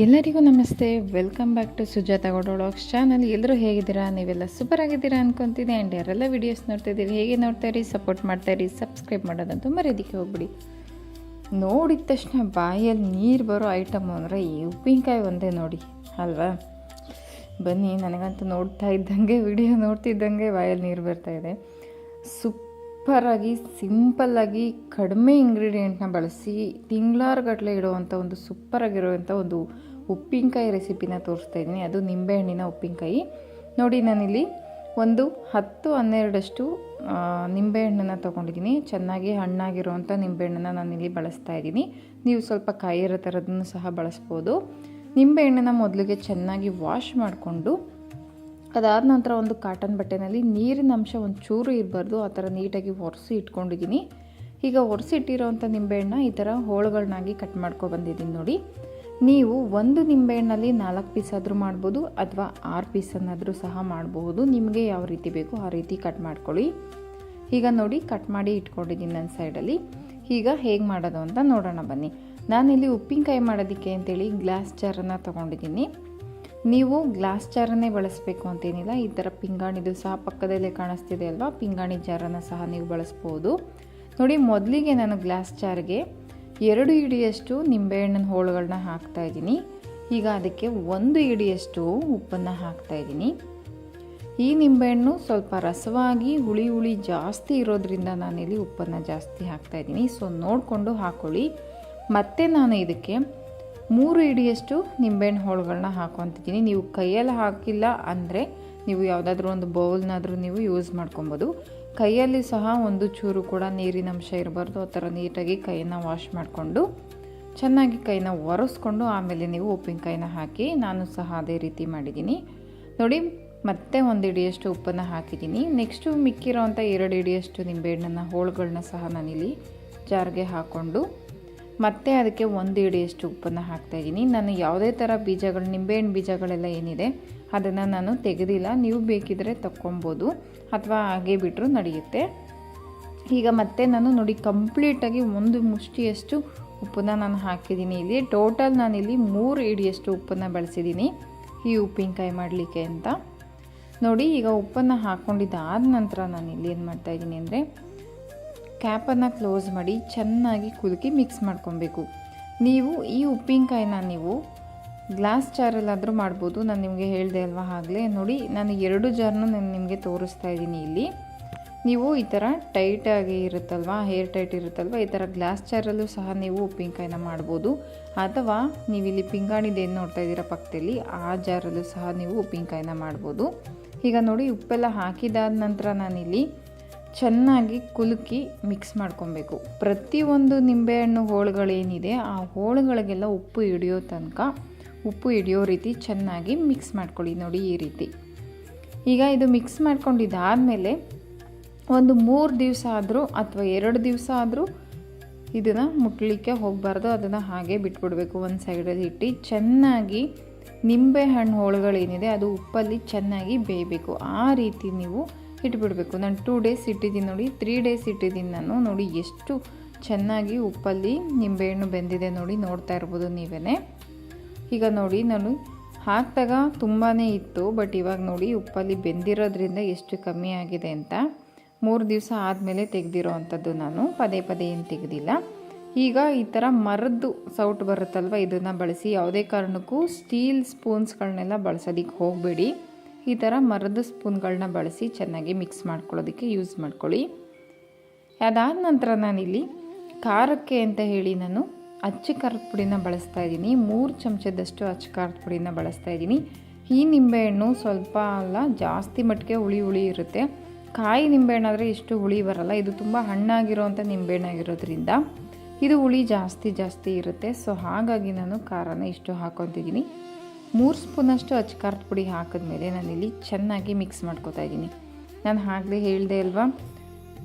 ಎಲ್ಲರಿಗೂ ನಮಸ್ತೆ. Welcome back to Sujatha Gowda vlogs channel. ಎಲ್ಲರೂ ಹೇಗಿದ್ದೀರಾ? ನೀವೆಲ್ಲ ಸೂಪರ್ ಆಗಿದ್ದೀರಾ ಅನ್ಕೊತಿದ್ದೆ. ಆ್ಯಂಡ್ ಯಾರೆಲ್ಲ ವೀಡಿಯೋಸ್ ನೋಡ್ತಾಯಿದ್ದೀರಿ, ಹೇಗೆ ನೋಡ್ತಾಯಿರಿ, ಸಪೋರ್ಟ್ ಮಾಡ್ತಾಯಿರಿ, ಸಬ್ಸ್ಕ್ರೈಬ್ ಮಾಡೋದಂತೂ ಮರೆಯೋದಕ್ಕೆ ಹೋಗ್ಬಿಡಿ. ನೋಡಿದ ತಕ್ಷಣ ಬಾಯಲ್ಲಿ ನೀರು ಬರೋ ಐಟಮು ಅಂದರೆ ಈ ಉಪ್ಪಿನಕಾಯಿ ಒಂದೇ ನೋಡಿ ಅಲ್ವಾ. ಬನ್ನಿ, ನನಗಂತೂ ನೋಡ್ತಾ ಇದ್ದಂಗೆ, ವಿಡಿಯೋ ನೋಡ್ತಿದ್ದಂಗೆ ಬಾಯಲ್ಲಿ ನೀರು ಬರ್ತಾಯಿದೆ. ಸೂಪರಾಗಿ ಸಿಂಪಲ್ಲಾಗಿ ಕಡಿಮೆ ಇಂಗ್ರೀಡಿಯೆಂಟ್ನ ಬಳಸಿ ತಿಂಗಳಾರುಗಟ್ಟಲೆ ಇಡುವಂಥ ಒಂದು ಸೂಪರಾಗಿರುವಂಥ ಒಂದು ಉಪ್ಪಿನಕಾಯಿ ರೆಸಿಪಿನ ತೋರಿಸ್ತಾ ಇದ್ದೀನಿ. ಅದು ನಿಂಬೆಹಣ್ಣಿನ ಉಪ್ಪಿನಕಾಯಿ. ನೋಡಿ, ನಾನಿಲ್ಲಿ ಒಂದು 10-12 ನಿಂಬೆಹಣ್ಣನ್ನು ತೊಗೊಂಡಿದ್ದೀನಿ. ಚೆನ್ನಾಗಿ ಹಣ್ಣಾಗಿರುವಂಥ ನಿಂಬೆಹಣ್ಣನ್ನು ನಾನಿಲ್ಲಿ ಬಳಸ್ತಾ ಇದ್ದೀನಿ. ನೀವು ಸ್ವಲ್ಪ ಕಾಯಿ ಇರೋ ಥರದನ್ನು ಸಹ ಬಳಸ್ಬೋದು. ನಿಂಬೆಹಣ್ಣನ್ನು ಮೊದಲಿಗೆ ಚೆನ್ನಾಗಿ ವಾಶ್ ಮಾಡಿಕೊಂಡು, ಅದಾದ ನಂತರ ಒಂದು ಕಾಟನ್ ಬಟ್ಟೆನಲ್ಲಿ ನೀರಿನ ಅಂಶ ಒಂಚೂರು ಇರಬಾರ್ದು, ಆ ಥರ ನೀಟಾಗಿ ಒರೆಸಿ ಇಟ್ಕೊಂಡಿದ್ದೀನಿ. ಈಗ ಒರೆಸಿ ಇಟ್ಟಿರೋವಂಥ ನಿಂಬೆಹಣ್ಣ ಈ ಥರ ಹೋಳುಗಳನ್ನಾಗಿ ಕಟ್ ಬಂದಿದ್ದೀನಿ ನೋಡಿ. ನೀವು ಒಂದು ನಿಂಬೆಹಣ್ಣಲ್ಲಿ 4 ಪೀಸ್ ಆದರೂ ಮಾಡ್ಬೋದು, ಅಥವಾ 6 ಪೀಸನ್ನಾದರೂ ಸಹ ಮಾಡಬಹುದು. ನಿಮಗೆ ಯಾವ ರೀತಿ ಬೇಕೋ ಆ ರೀತಿ ಕಟ್ ಮಾಡ್ಕೊಳ್ಳಿ. ಈಗ ನೋಡಿ, ಕಟ್ ಮಾಡಿ ಇಟ್ಕೊಂಡಿದ್ದೀನಿ ನನ್ನ ಸೈಡಲ್ಲಿ. ಈಗ ಹೇಗೆ ಮಾಡೋದು ಅಂತ ನೋಡೋಣ ಬನ್ನಿ. ನಾನಿಲ್ಲಿ ಉಪ್ಪಿನಕಾಯಿ ಮಾಡೋದಕ್ಕೆ ಅಂತೇಳಿ ಗ್ಲಾಸ್ ಜಾರನ್ನು ತೊಗೊಂಡಿದ್ದೀನಿ. ನೀವು ಗ್ಲಾಸ್ ಜಾರನ್ನೇ ಬಳಸಬೇಕು ಅಂತೇನಿಲ್ಲ. ಈ ಥರ ಪಿಂಗಾಣಿದು ಸಹ ಪಕ್ಕದಲ್ಲೇ ಕಾಣಿಸ್ತಿದೆ ಅಲ್ವಾ, ಪಿಂಗಾಣಿ ಜಾರನ್ನು ಸಹ ನೀವು ಬಳಸ್ಬೋದು. ನೋಡಿ, ಮೊದಲಿಗೆ ನಾನು ಗ್ಲಾಸ್ ಜಾರ್ಗೆ 2 ಹಿಡಿಯಷ್ಟು ನಿಂಬೆಹಣ್ಣಿನ ಹೋಳುಗಳನ್ನ ಹಾಕ್ತಾಯಿದ್ದೀನಿ. ಈಗ ಅದಕ್ಕೆ 1 ಹಿಡಿಯಷ್ಟು ಉಪ್ಪನ್ನು ಹಾಕ್ತಾಯಿದ್ದೀನಿ. ಈ ನಿಂಬೆಹಣ್ಣು ಸ್ವಲ್ಪ ರಸವಾಗಿ ಹುಳಿ ಜಾಸ್ತಿ ಇರೋದ್ರಿಂದ ನಾನಿಲ್ಲಿ ಉಪ್ಪನ್ನು ಜಾಸ್ತಿ ಹಾಕ್ತಾಯಿದ್ದೀನಿ. ಸೊ ನೋಡಿಕೊಂಡು ಹಾಕ್ಕೊಳ್ಳಿ. ಮತ್ತು ನಾನು ಇದಕ್ಕೆ 3 ಹಿಡಿಯಷ್ಟು ನಿಂಬೆಹಣ್ಣು ಹೋಳುಗಳನ್ನ ಹಾಕ್ಕೊತಿದ್ದೀನಿ. ನೀವು ಕೈಯಲ್ಲಿ ಹಾಕಿಲ್ಲ ಅಂದರೆ ನೀವು ಯಾವುದಾದ್ರೂ ಒಂದು ಬೌಲ್ನಾದರೂ ನೀವು ಯೂಸ್ ಮಾಡ್ಕೊಬೋದು. ಕೈಯಲ್ಲಿ ಸಹ ಒಂದು ಚೂರು ಕೂಡ ನೀರಿನ ಅಂಶ ಇರಬಾರ್ದು. ಆ ಥರ ನೀಟಾಗಿ ಕೈಯನ್ನು ವಾಶ್ ಮಾಡಿಕೊಂಡು ಚೆನ್ನಾಗಿ ಕೈನ ಒರೆಸ್ಕೊಂಡು ಆಮೇಲೆ ನೀವು ಉಪ್ಪಿನಕಾಯಿನ ಹಾಕಿ, ನಾನು ಸಹ ಅದೇ ರೀತಿ ಮಾಡಿದ್ದೀನಿ ನೋಡಿ. ಮತ್ತೆ 1 ಹಿಡಿಯಷ್ಟು ಉಪ್ಪನ್ನು ಹಾಕಿದ್ದೀನಿ. ನೆಕ್ಸ್ಟು ಮಿಕ್ಕಿರೋವಂಥ 2 ಹಿಡಿಯಷ್ಟು ನಿಂಬೆಹಣ್ಣನ್ನು ಹೋಳುಗಳನ್ನ ಸಹ ನಾನಿಲ್ಲಿ ಜಾರ್ಗೆ ಹಾಕ್ಕೊಂಡು ಮತ್ತೆ ಅದಕ್ಕೆ 1 ಹಿಡಿಯಷ್ಟು ಉಪ್ಪನ್ನು ಹಾಕ್ತಾಯಿದ್ದೀನಿ. ನಾನು ಯಾವುದೇ ಥರ ಬೀಜಗಳು, ನಿಂಬೆಹಣ್ಣು ಬೀಜಗಳೆಲ್ಲ ಏನಿದೆ ಅದನ್ನು ನಾನು ತೆಗೆದಿಲ್ಲ. ನೀವು ಬೇಕಿದ್ದರೆ ತಗೊಬೋದು, ಅಥವಾ ಹಾಗೆ ಬಿಟ್ಟರು ನಡೆಯುತ್ತೆ. ಈಗ ಮತ್ತೆ ನಾನು ನೋಡಿ ಕಂಪ್ಲೀಟಾಗಿ 1 ಮುಷ್ಟಿಯಷ್ಟು ಉಪ್ಪನ್ನು ನಾನು ಹಾಕಿದ್ದೀನಿ. ಇಲ್ಲಿ ಟೋಟಲ್ ನಾನಿಲ್ಲಿ 3 ಹಿಡಿಯಷ್ಟು ಉಪ್ಪನ್ನು ಬಳಸಿದ್ದೀನಿ ಈ ಉಪ್ಪಿನಕಾಯಿ ಮಾಡಲಿಕ್ಕೆ ಅಂತ ನೋಡಿ. ಈಗ ಉಪ್ಪನ್ನು ಹಾಕ್ಕೊಂಡಿದ್ದಾದ ನಂತರ ನಾನು ಇಲ್ಲಿ ಏನು ಮಾಡ್ತಾಯಿದ್ದೀನಿ ಅಂದರೆ, ಕ್ಯಾಪನ್ನು ಕ್ಲೋಸ್ ಮಾಡಿ ಚೆನ್ನಾಗಿ ಕುಲುಕಿ ಮಿಕ್ಸ್ ಮಾಡ್ಕೊಬೇಕು. ನೀವು ಈ ಉಪ್ಪಿನಕಾಯಿನ ನೀವು ಗ್ಲಾಸ್ ಜಾರಲ್ಲಾದರೂ ಮಾಡ್ಬೋದು. ನಾನು ನಿಮಗೆ ಹೇಳಿದೆ ಅಲ್ವಾ, ಆಗಲೇ ನೋಡಿ ನಾನು 2 ಜಾರನ್ನು ನಾನು ನಿಮಗೆ ತೋರಿಸ್ತಾ ಇದ್ದೀನಿ. ಇಲ್ಲಿ ನೀವು ಈ ಥರ ಟೈಟಾಗಿ ಇರುತ್ತಲ್ವ, ಹೇರ್ ಟೈಟ್ ಇರುತ್ತಲ್ವ, ಈ ಥರ ಗ್ಲಾಸ್ ಜಾರಲ್ಲೂ ಸಹ ನೀವು ಉಪ್ಪಿನಕಾಯಿನ ಮಾಡ್ಬೋದು. ಅಥವಾ ನೀವಿಲ್ಲಿ ಪಿಂಗಾಣಿದೇನು ನೋಡ್ತಾ ಇದ್ದೀರಾ ಪಕ್ಕದಲ್ಲಿ, ಆ ಜಾರಲ್ಲೂ ಸಹ ನೀವು ಉಪ್ಪಿನಕಾಯಿನ ಮಾಡ್ಬೋದು. ಈಗ ನೋಡಿ, ಉಪ್ಪೆಲ್ಲ ಹಾಕಿದಾದ ನಂತರ ನಾನಿಲ್ಲಿ ಚೆನ್ನಾಗಿ ಕುಲುಕಿ ಮಿಕ್ಸ್ ಮಾಡ್ಕೊಬೇಕು. ಪ್ರತಿಯೊಂದು ನಿಂಬೆಹಣ್ಣು ಹೋಳುಗಳೇನಿದೆ ಆ ಹೋಳುಗಳಿಗೆಲ್ಲ ಉಪ್ಪು ಹಿಡಿಯೋ ತನಕ, ಉಪ್ಪು ಹಿಡಿಯೋ ರೀತಿ ಚೆನ್ನಾಗಿ ಮಿಕ್ಸ್ ಮಾಡ್ಕೊಳ್ಳಿ ನೋಡಿ, ಈ ರೀತಿ. ಈಗ ಇದು ಮಿಕ್ಸ್ ಮಾಡ್ಕೊಂಡಿದ್ದಾದಮೇಲೆ ಒಂದು 3 ದಿವಸ ಆದರೂ ಅಥವಾ 2 ದಿವಸ ಆದರೂ ಇದನ್ನು ಮುಟ್ಲಿಕ್ಕೆ ಹೋಗಬಾರ್ದು. ಅದನ್ನು ಹಾಗೆ ಬಿಟ್ಬಿಡಬೇಕು. ಒಂದು ಸೈಡಲ್ಲಿ ಇಟ್ಟು ಚೆನ್ನಾಗಿ ನಿಂಬೆಹಣ್ಣು ಹೋಳುಗಳೇನಿದೆ ಅದು ಉಪ್ಪಲ್ಲಿ ಚೆನ್ನಾಗಿ ಬೇಯಬೇಕು. ಆ ರೀತಿ ನೀವು ಇಟ್ಬಿಡಬೇಕು. ನಾನು 2 ಡೇಸ್ ಇಟ್ಟಿದ್ದೀನಿ ನೋಡಿ, 3 ಡೇಸ್ ಇಟ್ಟಿದ್ದೀನಿ ನಾನು. ನೋಡಿ ಎಷ್ಟು ಚೆನ್ನಾಗಿ ಉಪ್ಪಲ್ಲಿ ನಿಂಬೆಹಣ್ಣು ಬೆಂದಿದೆ ನೋಡಿ, ನೋಡ್ತಾ ಇರ್ಬೋದು ನೀವೇ. ಈಗ ನೋಡಿ, ನಾನು ಹಾಕಿದಾಗ ತುಂಬಾ ಇತ್ತು, ಬಟ್ ಇವಾಗ ನೋಡಿ ಉಪ್ಪಲ್ಲಿ ಬೆಂದಿರೋದ್ರಿಂದ ಎಷ್ಟು ಕಮ್ಮಿ ಆಗಿದೆ ಅಂತ. 3 ದಿವಸ ಆದಮೇಲೆ ತೆಗೆದಿರೋ ಅಂಥದ್ದು ನಾನು, ಪದೇ ಏನು ತೆಗೆದಿಲ್ಲ. ಈಗ ಈ ಥರ ಮರದ್ದು ಸೌಟು ಬರುತ್ತಲ್ವ, ಇದನ್ನು ಬಳಸಿ. ಯಾವುದೇ ಕಾರಣಕ್ಕೂ ಸ್ಟೀಲ್ ಸ್ಪೂನ್ಸ್ಗಳನ್ನೆಲ್ಲ ಬಳಸೋದಕ್ಕೆ ಹೋಗಬೇಡಿ. ಈ ಥರ ಮರದ ಸ್ಪೂನ್ಗಳನ್ನ ಬಳಸಿ ಚೆನ್ನಾಗಿ ಮಿಕ್ಸ್ ಮಾಡ್ಕೊಳ್ಳೋದಕ್ಕೆ ಯೂಸ್ ಮಾಡ್ಕೊಳ್ಳಿ. ಅದಾದ ನಂತರ ನಾನಿಲ್ಲಿ ಖಾರಕ್ಕೆ ಅಂತ ಹೇಳಿ ನಾನು ಅಚ್ಚ ಖಾರದ ಪುಡಿನ ಬಳಸ್ತಾ ಇದ್ದೀನಿ. 3 ಚಮಚದಷ್ಟು ಅಚ್ಚ ಖಾರದ ಪುಡಿನ ಬಳಸ್ತಾ ಇದ್ದೀನಿ. ಈ ನಿಂಬೆಹಣ್ಣು ಸ್ವಲ್ಪ ಅಲ್ಲ, ಜಾಸ್ತಿ ಮಟ್ಟಿಗೆ ಹುಳಿ ಇರುತ್ತೆ. ಕಾಯಿ ನಿಂಬೆಹಣ್ಣಾದರೆ ಇಷ್ಟು ಹುಳಿ ಬರಲ್ಲ. ಇದು ತುಂಬ ಹಣ್ಣಾಗಿರೋವಂಥ ನಿಂಬೆಹಣ್ಣಾಗಿರೋದ್ರಿಂದ ಇದು ಹುಳಿ ಜಾಸ್ತಿ ಇರುತ್ತೆ. ಸೊ ಹಾಗಾಗಿ ನಾನು ಖಾರನ ಇಷ್ಟು ಹಾಕ್ಕೊತಿದ್ದೀನಿ. 3 ಸ್ಪೂನಷ್ಟು ಅಚ್ಚ ಖಾರದ ಪುಡಿ ಹಾಕಿದ್ಮೇಲೆ ನಾನಿಲ್ಲಿ ಚೆನ್ನಾಗಿ ಮಿಕ್ಸ್ ಮಾಡ್ಕೊತಾ ಇದ್ದೀನಿ. ನಾನು ಆಗಲೇ ಹೇಳಿದೆ ಅಲ್ವಾ,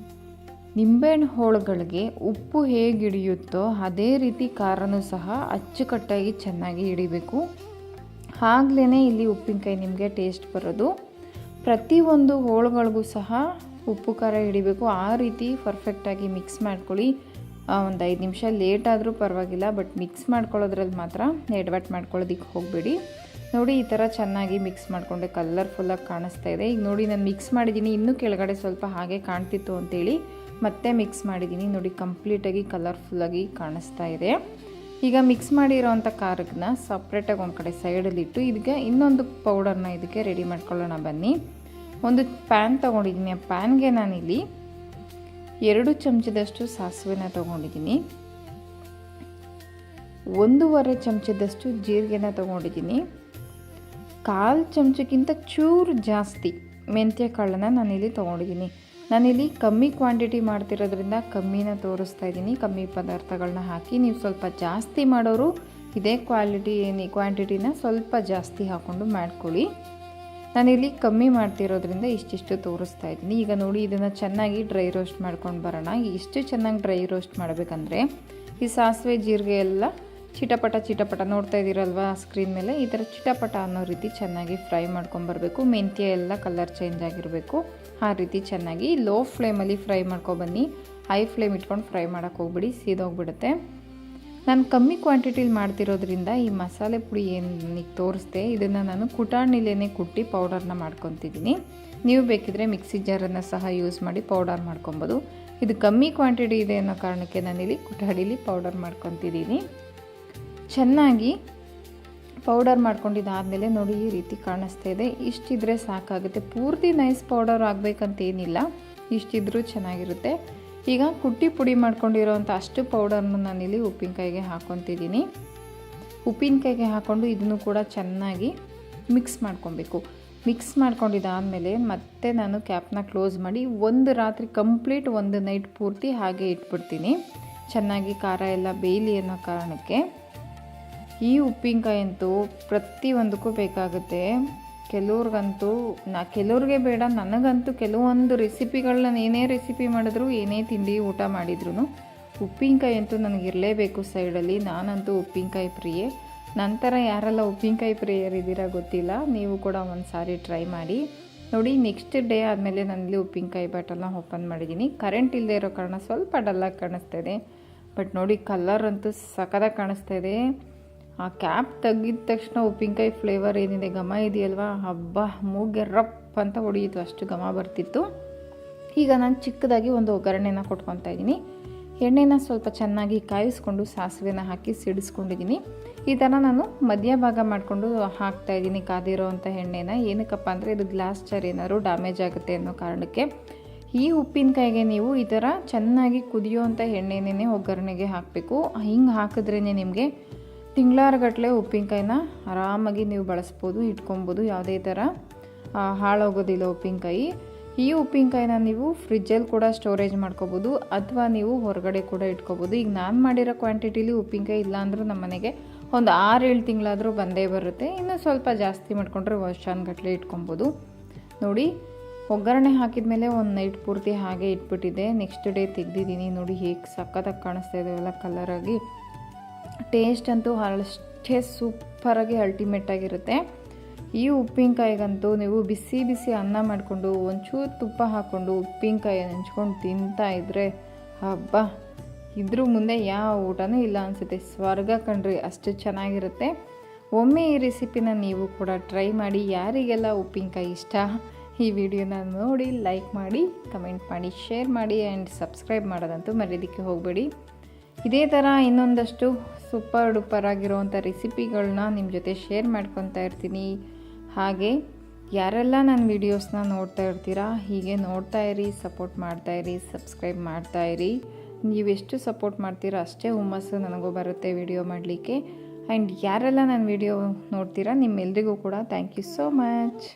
ನಿಂಬೆಹಣ್ಣು ಹೋಳುಗಳಿಗೆ ಉಪ್ಪು ಹೇಗೆ ಹಿಡಿಯುತ್ತೋ ಅದೇ ರೀತಿ ಖಾರನೂ ಸಹ ಅಚ್ಚುಕಟ್ಟಾಗಿ ಚೆನ್ನಾಗಿ ಹಿಡಿಬೇಕು. ಆಗಲೇ ಇಲ್ಲಿ ಉಪ್ಪಿನಕಾಯಿ ನಿಮಗೆ ಟೇಸ್ಟ್ ಬರೋದು. ಪ್ರತಿಯೊಂದು ಹೋಳುಗಳಿಗೂ ಸಹ ಉಪ್ಪು ಖಾರ ಹಿಡಿಬೇಕು. ಆ ರೀತಿ ಪರ್ಫೆಕ್ಟಾಗಿ ಮಿಕ್ಸ್ ಮಾಡ್ಕೊಳ್ಳಿ. ಒಂದು 5 ನಿಮಿಷ ಲೇಟ್ ಆದರೂ ಪರವಾಗಿಲ್ಲ, ಬಟ್ ಮಿಕ್ಸ್ ಮಾಡ್ಕೊಳ್ಳೋದ್ರಲ್ಲಿ ಮಾತ್ರ ಎಡವಟ್ಟು ಮಾಡ್ಕೊಳ್ಳೋದಕ್ಕೆ ಹೋಗಬೇಡಿ. ನೋಡಿ ಈ ಥರ ಚೆನ್ನಾಗಿ ಮಿಕ್ಸ್ ಮಾಡಿಕೊಂಡೆ, ಕಲರ್ಫುಲ್ಲಾಗಿ ಕಾಣಿಸ್ತಾ ಇದೆ. ಈಗ ನೋಡಿ ನಾನು ಮಿಕ್ಸ್ ಮಾಡಿದ್ದೀನಿ, ಇನ್ನೂ ಕೆಳಗಡೆ ಸ್ವಲ್ಪ ಹಾಗೆ ಕಾಣ್ತಿತ್ತು ಅಂತೇಳಿ ಮತ್ತೆ ಮಿಕ್ಸ್ ಮಾಡಿದ್ದೀನಿ. ನೋಡಿ ಕಂಪ್ಲೀಟಾಗಿ ಕಲರ್ಫುಲ್ಲಾಗಿ ಕಾಣಿಸ್ತಾ ಇದೆ. ಈಗ ಮಿಕ್ಸ್ ಮಾಡಿರೋವಂಥ ಖಾರಕ್ಕೆ ಸಪ್ರೇಟಾಗಿ ಒಂದು ಕಡೆ ಸೈಡಲ್ಲಿಟ್ಟು ಇದಕ್ಕೆ ಇನ್ನೊಂದು ಪೌಡರ್ನ ಇದಕ್ಕೆ ರೆಡಿ ಮಾಡ್ಕೊಳ್ಳೋಣ ಬನ್ನಿ. ಒಂದು ಪ್ಯಾನ್ ತೊಗೊಂಡಿದ್ದೀನಿ. ಆ ಪ್ಯಾನ್ಗೆ ನಾನಿಲ್ಲಿ 2 ಚಮಚದಷ್ಟು ಸಾಸಿವೆನ ತೊಗೊಂಡಿದ್ದೀನಿ, 1.5 ಚಮಚದಷ್ಟು ಜೀರಿಗೆನ ತೊಗೊಂಡಿದ್ದೀನಿ, 1/4 ಚಮಚಕ್ಕಿಂತ ಚೂರು ಜಾಸ್ತಿ ಮೆಂತ್ಯ ಕಾಳನ್ನು ನಾನಿಲ್ಲಿ ತೊಗೊಂಡಿದ್ದೀನಿ. ನಾನಿಲ್ಲಿ ಕಮ್ಮಿ ಕ್ವಾಂಟಿಟಿ ಮಾಡ್ತಿರೋದ್ರಿಂದ ಕಮ್ಮಿನ ತೋರಿಸ್ತಾ ಇದ್ದೀನಿ. ಕಮ್ಮಿ ಪದಾರ್ಥಗಳನ್ನ ಹಾಕಿ, ನೀವು ಸ್ವಲ್ಪ ಜಾಸ್ತಿ ಮಾಡೋರು ಇದೇ ಕ್ವಾಂಟಿಟಿನ ಸ್ವಲ್ಪ ಜಾಸ್ತಿ ಹಾಕ್ಕೊಂಡು ಮಾಡ್ಕೊಳ್ಳಿ. ನಾನಿಲ್ಲಿ ಕಮ್ಮಿ ಮಾಡ್ತಿರೋದ್ರಿಂದ ಇಷ್ಟಿಷ್ಟು ತೋರಿಸ್ತಾ ಇದ್ದೀನಿ. ಈಗ ನೋಡಿ ಇದನ್ನು ಚೆನ್ನಾಗಿ ಡ್ರೈ ರೋಸ್ಟ್ ಮಾಡ್ಕೊಂಡು ಬರೋಣ. ಎಷ್ಟು ಚೆನ್ನಾಗಿ ಡ್ರೈ ರೋಸ್ಟ್ ಮಾಡಬೇಕಂದ್ರೆ ಈ ಸಾಸಿವೆ ಜೀರಿಗೆ ಎಲ್ಲ ಚಿಟಪಟ ನೋಡ್ತಾ ಇದ್ದೀರಲ್ವ ಸ್ಕ್ರೀನ್ ಮೇಲೆ, ಈ ಥರ ಚಿಟಪಟ ಅನ್ನೋ ರೀತಿ ಚೆನ್ನಾಗಿ ಫ್ರೈ ಮಾಡ್ಕೊಂಬರ್ಬೇಕು. ಮೆಂತ್ಯ ಎಲ್ಲ ಕಲರ್ ಚೇಂಜ್ ಆಗಿರಬೇಕು. ಆ ರೀತಿ ಚೆನ್ನಾಗಿ ಲೋ ಫ್ಲೇಮಲ್ಲಿ ಫ್ರೈ ಮಾಡ್ಕೊಬನ್ನಿ. ಹೈ ಫ್ಲೇಮ್ ಇಟ್ಕೊಂಡು ಫ್ರೈ ಮಾಡೋಕ್ಕೆ ಹೋಗ್ಬಿಡಿ, ಸೀದೋಗ್ಬಿಡುತ್ತೆ. ನಾನು ಕಮ್ಮಿ ಕ್ವಾಂಟಿಟಿಲಿ ಮಾಡ್ತಿರೋದ್ರಿಂದ ಈ ಮಸಾಲೆ ಪುಡಿ ಏನು ತೋರಿಸ್ದೆ ಇದನ್ನು ನಾನು ಕುಟಾಣಿಲೇನೆ ಕುಟ್ಟಿ ಪೌಡರ್ನ ಮಾಡ್ಕೊತಿದ್ದೀನಿ. ನೀವು ಬೇಕಿದ್ರೆ ಮಿಕ್ಸಿ ಜಾರನ್ನು ಸಹ ಯೂಸ್ ಮಾಡಿ ಪೌಡರ್ ಮಾಡ್ಕೊಬೋದು. ಇದು ಕಮ್ಮಿ ಕ್ವಾಂಟಿಟಿ ಇದೆ ಅನ್ನೋ ಕಾರಣಕ್ಕೆ ನಾನಿಲ್ಲಿ ಕುಟಾಣಿಲಿ ಪೌಡರ್ ಮಾಡ್ಕೊತಿದ್ದೀನಿ. ಚೆನ್ನಾಗಿ ಪೌಡರ್ ಮಾಡ್ಕೊಂಡಿದ್ದಾದಮೇಲೆ ನೋಡಿ ಈ ರೀತಿ ಕಾಣಿಸ್ತಾ ಇದೆ. ಇಷ್ಟಿದ್ರೆ ಸಾಕಾಗುತ್ತೆ, ಪೂರ್ತಿ ನೈಸ್ ಪೌಡರ್ ಆಗಬೇಕಂತೇನಿಲ್ಲ, ಇಷ್ಟಿದ್ರೂ ಚೆನ್ನಾಗಿರುತ್ತೆ. ಈಗ ಕುಟ್ಟಿ ಪುಡಿ ಮಾಡ್ಕೊಂಡಿರೋವಂಥ ಅಷ್ಟು ಪೌಡರ್ನ ನಾನಿಲ್ಲಿ ಉಪ್ಪಿನಕಾಯಿಗೆ ಹಾಕ್ಕೊತಿದ್ದೀನಿ. ಉಪ್ಪಿನಕಾಯಿಗೆ ಹಾಕ್ಕೊಂಡು ಇದನ್ನು ಕೂಡ ಚೆನ್ನಾಗಿ ಮಿಕ್ಸ್ ಮಾಡ್ಕೊಬೇಕು. ಮಿಕ್ಸ್ ಮಾಡ್ಕೊಂಡಿದ್ದಾದಮೇಲೆ ಮತ್ತೆ ನಾನು ಕ್ಯಾಪ್ನ ಕ್ಲೋಸ್ ಮಾಡಿ ಒಂದು ರಾತ್ರಿ ಕಂಪ್ಲೀಟ್ ಒಂದು ನೈಟ್ ಪೂರ್ತಿ ಹಾಗೆ ಇಟ್ಬಿಡ್ತೀನಿ. ಚೆನ್ನಾಗಿ ಖಾರ ಎಲ್ಲ ಬೇಯಲಿ ಅನ್ನೋ ಕಾರಣಕ್ಕೆ. ಈ ಉಪ್ಪಿನಕಾಯಿ ಅಂತೂ ಪ್ರತಿಯೊಂದಕ್ಕೂ ಬೇಕಾಗುತ್ತೆ. ಕೆಲವ್ರಿಗೆ ಬೇಡ, ನನಗಂತೂ ಕೆಲವೊಂದು ರೆಸಿಪಿಗಳನ್ನ ಏನೇ ರೆಸಿಪಿ ಮಾಡಿದ್ರು, ಏನೇ ತಿಂಡಿ ಊಟ ಮಾಡಿದ್ರು ಉಪ್ಪಿನಕಾಯಿ ಅಂತೂ ನನಗಿರಲೇಬೇಕು ಸೈಡಲ್ಲಿ. ನಾನಂತೂ ಉಪ್ಪಿನಕಾಯಿ ಪ್ರಿಯೆ. ನಂತರ ಯಾರೆಲ್ಲ ಉಪ್ಪಿನಕಾಯಿ ಪ್ರಿಯರಿದ್ದೀರಾ ಗೊತ್ತಿಲ್ಲ, ನೀವು ಕೂಡ ಒಂದು ಸಾರಿ ಟ್ರೈ ಮಾಡಿ ನೋಡಿ. ನೆಕ್ಸ್ಟ್ ಡೇ ಆದಮೇಲೆ ನಾನಿಲ್ಲಿ ಉಪ್ಪಿನಕಾಯಿ ಬಾಟಲ್ನ ಓಪನ್ ಮಾಡಿದ್ದೀನಿ. ಕರೆಂಟ್ ಇಲ್ಲದೆ ಇರೋ ಕಾರಣ ಸ್ವಲ್ಪ ಡಲ್ಲಾಗಿ ಕಾಣಿಸ್ತಾ ಇದೆ, ಬಟ್ ನೋಡಿ ಕಲರ್ ಅಂತೂ ಸಖತ್ತಾಗಿ ಕಾಣಿಸ್ತಾ ಇದೆ. ಆ ಕ್ಯಾಪ್ ತೆಗಿದ ತಕ್ಷಣ ಉಪ್ಪಿನಕಾಯಿ ಫ್ಲೇವರ್ ಏನಿದೆ, ಘಮ ಇದೆಯಲ್ವಾ, ಹಬ್ಬ ಮೂಗೆ ರಪ್ ಅಂತ ಹೊಡೆಯಿತು, ಅಷ್ಟು ಘಮ ಬರ್ತಿತ್ತು. ಈಗ ನಾನು ಚಿಕ್ಕದಾಗಿ ಒಂದು ಒಗ್ಗರಣೆನ ಕೊಟ್ಕೊತಾ ಇದ್ದೀನಿ. ಎಣ್ಣೆನ ಸ್ವಲ್ಪ ಚೆನ್ನಾಗಿ ಕಾಯಿಸ್ಕೊಂಡು ಸಾಸಿವೆನ ಹಾಕಿ ಸಿಡಿಸ್ಕೊಂಡಿದ್ದೀನಿ. ಈ ಥರ ನಾನು ಮಧ್ಯಭಾಗ ಮಾಡಿಕೊಂಡು ಹಾಕ್ತಾಯಿದ್ದೀನಿ ಕಾದಿರೋವಂಥ ಎಣ್ಣೆನ. ಏನಕ್ಕಪ್ಪ ಅಂದರೆ ಇದು ಗ್ಲಾಸ್ ಜಾರ್ ಏನಾದ್ರು ಡ್ಯಾಮೇಜ್ ಆಗುತ್ತೆ ಅನ್ನೋ ಕಾರಣಕ್ಕೆ. ಈ ಉಪ್ಪಿನಕಾಯಿಗೆ ನೀವು ಈ ಥರ ಚೆನ್ನಾಗಿ ಕುದಿಯೋವಂಥ ಎಣ್ಣೆನೇ ಒಗ್ಗರಣೆಗೆ ಹಾಕಬೇಕು. ಹಿಂಗೆ ಹಾಕಿದ್ರೇ ನಿಮಗೆ ತಿಂಗಳಾರಗಟ್ಟಲೆ ಉಪ್ಪಿನಕಾಯಿನ ಆರಾಮಾಗಿ ನೀವು ಬಳಸ್ಬೋದು, ಇಟ್ಕೊಬೋದು. ಯಾವುದೇ ಥರ ಹಾಳಾಗೋದಿಲ್ಲ ಉಪ್ಪಿನಕಾಯಿ. ಈ ಉಪ್ಪಿನಕಾಯಿನ ನೀವು ಫ್ರಿಜ್ಜಲ್ಲಿ ಕೂಡ ಸ್ಟೋರೇಜ್ ಮಾಡ್ಕೋಬೋದು, ಅಥವಾ ನೀವು ಹೊರಗಡೆ ಕೂಡ ಇಟ್ಕೋಬೋದು. ಈಗ ನಾನು ಮಾಡಿರೋ ಕ್ವಾಂಟಿಟಿಲಿ ಉಪ್ಪಿನಕಾಯಿ ಇಲ್ಲ ಅಂದರೂ ನಮ್ಮ ಮನೆಗೆ ಒಂದು 6-7 ತಿಂಗಳಾದರೂ ಬಂದೇ ಬರುತ್ತೆ. ಇನ್ನೂ ಸ್ವಲ್ಪ ಜಾಸ್ತಿ ಮಾಡಿಕೊಂಡ್ರೆ ವರ್ಷಾನುಗಟ್ಟಲೆ ಇಟ್ಕೊಬೋದು. ನೋಡಿ ಒಗ್ಗರಣೆ ಹಾಕಿದ ಮೇಲೆ ಒಂದು ನೈಟ್ ಪೂರ್ತಿ ಹಾಗೆ ಇಟ್ಬಿಟ್ಟಿದ್ದೆ. Next day ತೆಗೆದಿದ್ದೀನಿ. ನೋಡಿ ಹೇಗೆ ಸಖತ್ತಾಗಿ ಕಾಣಿಸ್ತಾ ಇದೆಯಲ್ಲ ಕಲರಾಗಿ. ಟೇಸ್ಟ್ ಅಂತೂ ಅಷ್ಟೇ ಸೂಪರಾಗಿ ಅಲ್ಟಿಮೇಟಾಗಿರುತ್ತೆ. ಈ ಉಪ್ಪಿನಕಾಯಿಗಂತೂ ನೀವು ಬಿಸಿ ಬಿಸಿ ಅನ್ನ ಮಾಡಿಕೊಂಡು ಒಂಚೂರು ತುಪ್ಪ ಹಾಕ್ಕೊಂಡು ಉಪ್ಪಿನಕಾಯಿ ನೆಂಚ್ಕೊಂಡು ತಿಂತಾ ಇದ್ದರೆ ಹಬ್ಬ, ಇದ್ರ ಮುಂದೆ ಯಾವ ಊಟನೂ ಇಲ್ಲ ಅನಿಸುತ್ತೆ. ಸ್ವರ್ಗ ಕಣ್ರಿ, ಅಷ್ಟು ಚೆನ್ನಾಗಿರುತ್ತೆ. ಒಮ್ಮೆ ಈ ರೆಸಿಪಿನ ನೀವು ಕೂಡ ಟ್ರೈ ಮಾಡಿ. ಯಾರಿಗೆಲ್ಲ ಉಪ್ಪಿನಕಾಯಿ ಇಷ್ಟ ಈ ವಿಡಿಯೋನ ನೋಡಿ ಲೈಕ್ ಮಾಡಿ, ಕಮೆಂಟ್ ಮಾಡಿ, ಶೇರ್ ಮಾಡಿ ಆ್ಯಂಡ್ ಸಬ್ಸ್ಕ್ರೈಬ್ ಮಾಡೋದಂತೂ ಮರೆಯೋದಕ್ಕೆ ಹೋಗಬೇಡಿ. ಇದೇ ಥರ ಇನ್ನೊಂದಷ್ಟು ಸೂಪರ್ ಡೂಪರ್ ಆಗಿರೋವಂಥ ರೆಸಿಪಿಗಳನ್ನ ನಿಮ್ಮ ಜೊತೆ ಶೇರ್ ಮಾಡ್ಕೊತಾ ಇರ್ತೀನಿ. ಹಾಗೆ ಯಾರೆಲ್ಲ ನನ್ನ ವೀಡಿಯೋಸ್ನ ನೋಡ್ತಾ ಇರ್ತೀರಾ, ಹೀಗೆ ನೋಡ್ತಾ ಇರಿ, ಸಪೋರ್ಟ್ ಮಾಡ್ತಾಯಿರಿ, ಸಬ್ಸ್ಕ್ರೈಬ್ ಮಾಡ್ತಾಯಿರಿ. ನೀವೆಷ್ಟು ಸಪೋರ್ಟ್ ಮಾಡ್ತೀರಾ ಅಷ್ಟೇ ಹುಮ್ಮಸ್ಸು ನನಗೂ ಬರುತ್ತೆ ವಿಡಿಯೋ ಮಾಡಲಿಕ್ಕೆ. ಆ್ಯಂಡ್ ಯಾರೆಲ್ಲ ನನ್ನ ವಿಡಿಯೋ ನೋಡ್ತೀರಾ ನಿಮ್ಮೆಲ್ರಿಗೂ ಕೂಡ ಥ್ಯಾಂಕ್ ಯು ಸೋ ಮಚ್.